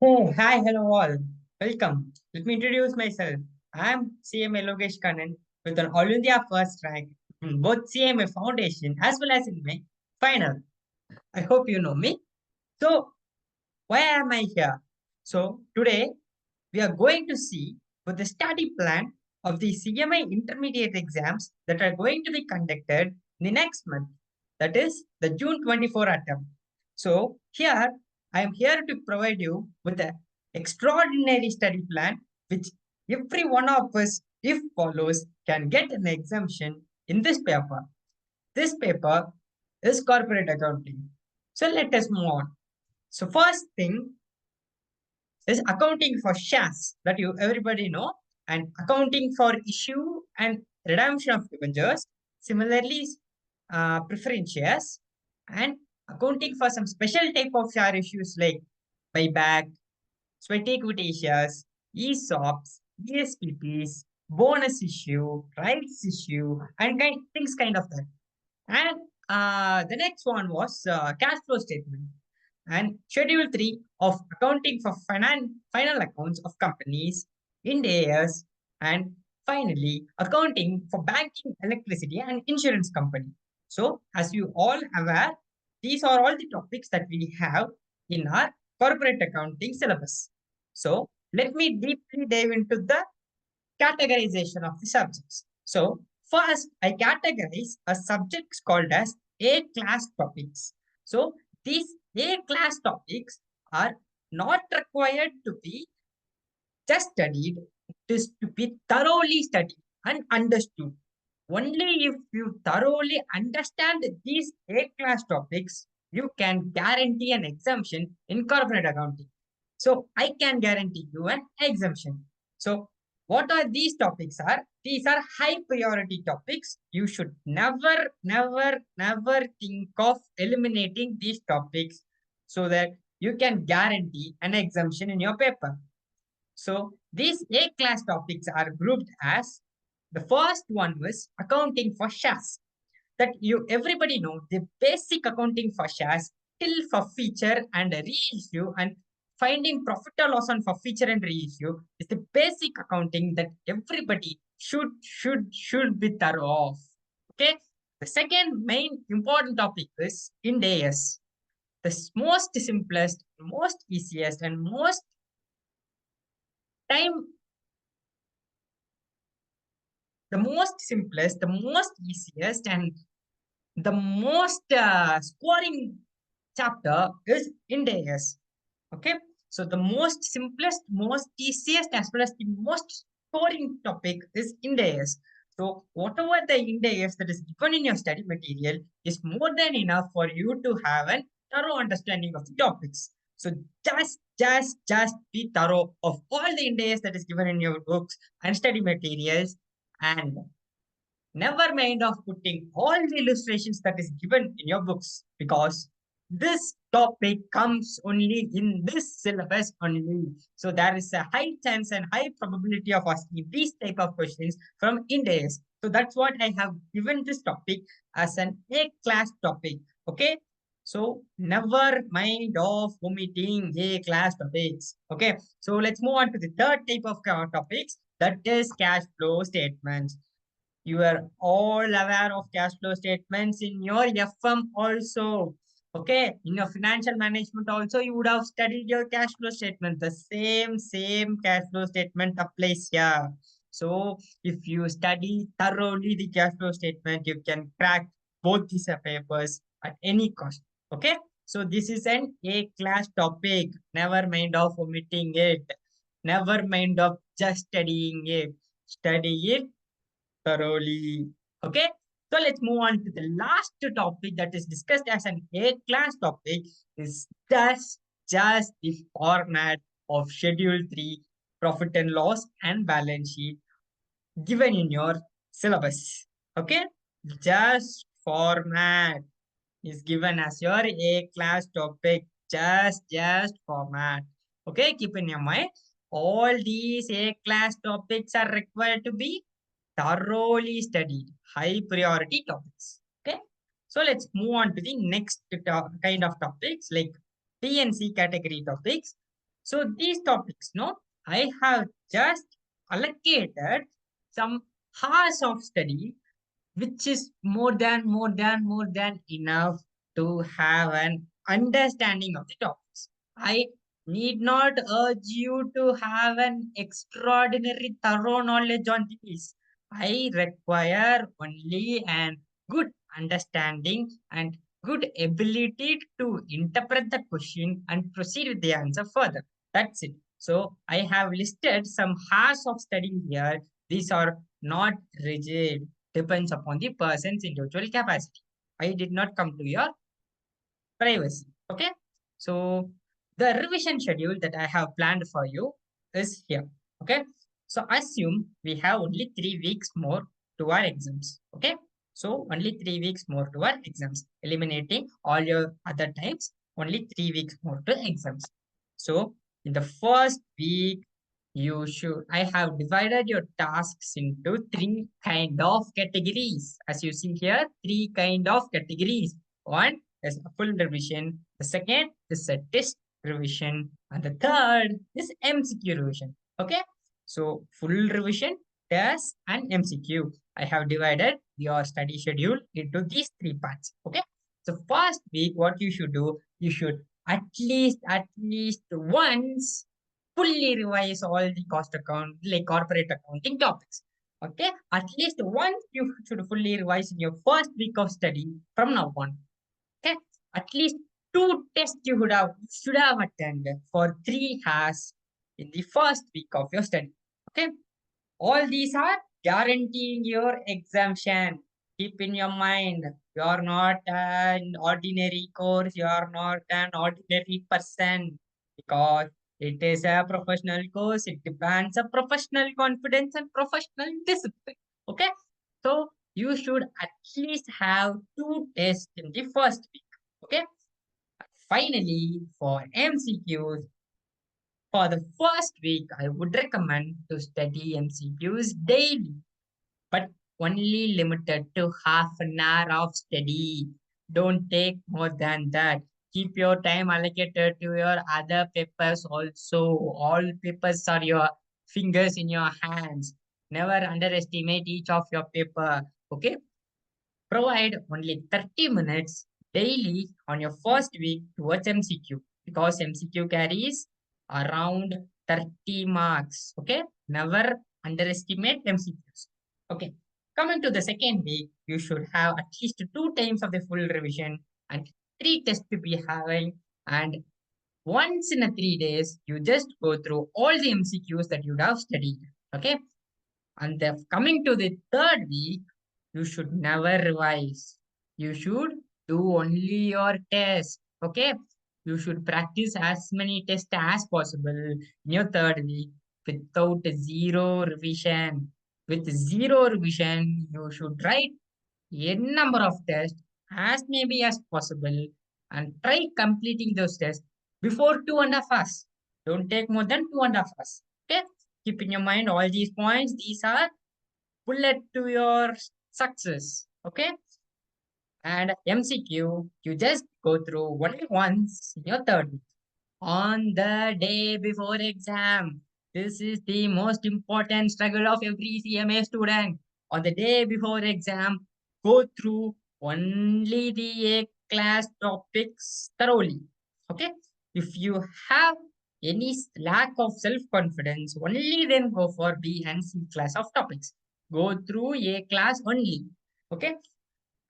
Hey, hi, hello all. Welcome. Let me introduce myself. I'm CMA Logesh Kannan with an All India first rank in both CMA Foundation as well as in my final. I hope you know me. So, why am I here? So, today we are going to see for the study plan of the CMA intermediate exams that are going to be conducted in the next month. That is the June 24 attempt. So here I am here to provide you with an extraordinary study plan which every one of us, if follows, can get an exemption in this paper. This paper is corporate accounting. So let us move on. So first thing is accounting for shares that you everybody know, and accounting for issue and redemption of debentures. Similarly, preference shares and accounting for some special type of share issues like buyback, sweat equity shares, ESOPs, ESPPs, bonus issue, rights issue, and things kind of that. And the next one was cash flow statement and Schedule 3 of accounting for final accounts of companies, Ind AS, and finally accounting for banking, electricity, and insurance company. So, as you all aware, these are all the topics that we have in our corporate accounting syllabus. So, let me deeply dive into the categorization of the subjects. So, first, I categorize a subjects called as A class topics. So, these A class topics are not required to be just studied, it is to be thoroughly studied and understood. Only if you thoroughly understand these A class topics, you can guarantee an exemption in corporate accounting. So I can guarantee you an exemption. So what are these topics are? These are high priority topics. You should never think of eliminating these topics so that you can guarantee an exemption in your paper. So these A class topics are grouped as the first one was accounting for shares. That you everybody know the basic accounting for shares till for feature and reissue and finding profit or loss on for feature and reissue is the basic accounting that everybody should be thorough of. Okay. The second main important topic is Ind AS. The most simplest, most easiest, and most time the most simplest, the most easiest, and the most scoring chapter is Indias. Okay, so the most simplest, most easiest, as well as the most scoring topic is Indias. So whatever the Indias that is given in your study material is more than enough for you to have a thorough understanding of the topics. So just be thorough of all the Indias that is given in your books and study materials, and never mind of putting all the illustrations that is given in your books, because this topic comes only in this syllabus only. So there is a high chance and high probability of asking these type of questions from Indians. So that's what I have given this topic as an A class topic. Okay. So never mind of omitting A class topics. Okay. So let's move on to the third type of topics, that is cash flow statements. You are all aware of cash flow statements in your FM also. Okay, in your financial management also, you would have studied your cash flow statement. The same cash flow statement applies here. So if you study thoroughly the cash flow statement, you can crack both these papers at any cost. Okay, so this is an A class topic. Never mind of omitting it. Never mind of just studying it. Study it thoroughly. Okay, so let's move on to the last topic that is discussed as an A class topic is just the format of Schedule 3 profit and loss and balance sheet given in your syllabus. Okay, just format is given as your A class topic. Just format. Okay, keep in your mind all these A class topics are required to be thoroughly studied, high priority topics. Okay, so let's move on to the next kind of topics like P and C category topics. So these topics, no, I have just allocated some hours of study, which is more than enough to have an understanding of the topics. I need not urge you to have an extraordinary thorough knowledge on these. I require only an good understanding and good ability to interpret the question and proceed with the answer further. That's it. So I have listed some hours of study here. These are not rigid, depends upon the person's individual capacity. I did not come to your privacy. Okay. So the revision schedule that I have planned for you is here. Okay. So assume we have only 3 weeks more to our exams. Okay. So only 3 weeks more to our exams, eliminating all your other times, only 3 weeks more to exams. So in the first week, I have divided your tasks into three kind of categories. As you see here, three kind of categories. One is a full revision. The second is a test revision. And the third is MCQ revision. Okay. So full revision, test, and MCQ. I have divided your study schedule into these three parts. Okay. So first week, what you should do, you should at least once fully revise all the cost account, like corporate accounting topics. Okay. At least once you should fully revise in your first week of study from now on. Okay, at least two tests you should have attended for 3 hours in the first week of your study. Okay, all these are guaranteeing your exemption. Keep in your mind, you are not an ordinary course, you are not an ordinary person, because it is a professional course, it demands a professional confidence and professional discipline. Okay, so you should at least have two tests in the first week. Okay, finally, for MCQs, for the first week, I would recommend to study MCQs daily, but only limited to half an hour of study. Don't take more than that. Keep your time allocated to your other papers also. All papers are your fingers in your hands. Never underestimate each of your paper. Okay. Provide only 30 minutes daily on your first week towards MCQ, because MCQ carries around 30 marks. Okay. Never underestimate MCQs. Okay. Coming to the second week, you should have at least 2 times of the full revision and 3 tests to be having. And once in a 3 days, you just go through all the MCQs that you have studied. Okay. And coming to the third week, you should never revise. You should do only your test. Okay. You should practice as many tests as possible in your third week without zero revision. With zero revision, you should write a number of tests as maybe as possible and try completing those tests before 2.5 hours. Don't take more than 2.5 hours. Okay. Keep in your mind all these points. These are bullet to your success. Okay. And MCQ, you just go through only once in your third week on the day before exam. This is the most important struggle of every CMA student. On the day before exam, go through only the A class topics thoroughly. Okay. If you have any lack of self confidence, only then go for B and C class of topics. Go through A class only. Okay.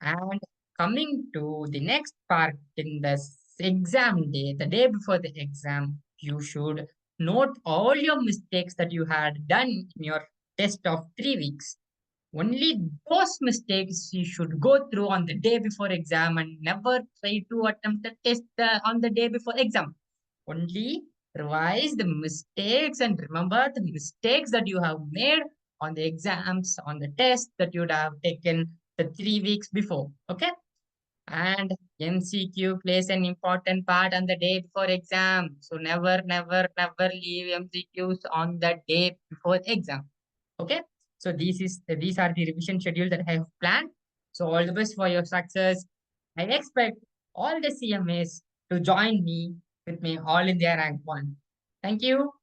And coming to the next part in the exam day, the day before the exam, you should note all your mistakes that you had done in your test of 3 weeks. Only those mistakes you should go through on the day before exam and never try to attempt a test on the day before exam. Only revise the mistakes and remember the mistakes that you have made on the exams, on the test that you would have taken the 3 weeks before. Okay. And MCQ plays an important part on the day before exam. So never leave MCQs on the day before exam. Okay. So these are the revision schedule that I have planned. So all the best for your success. I expect all the CMAs to join me with me all in their rank one. Thank you.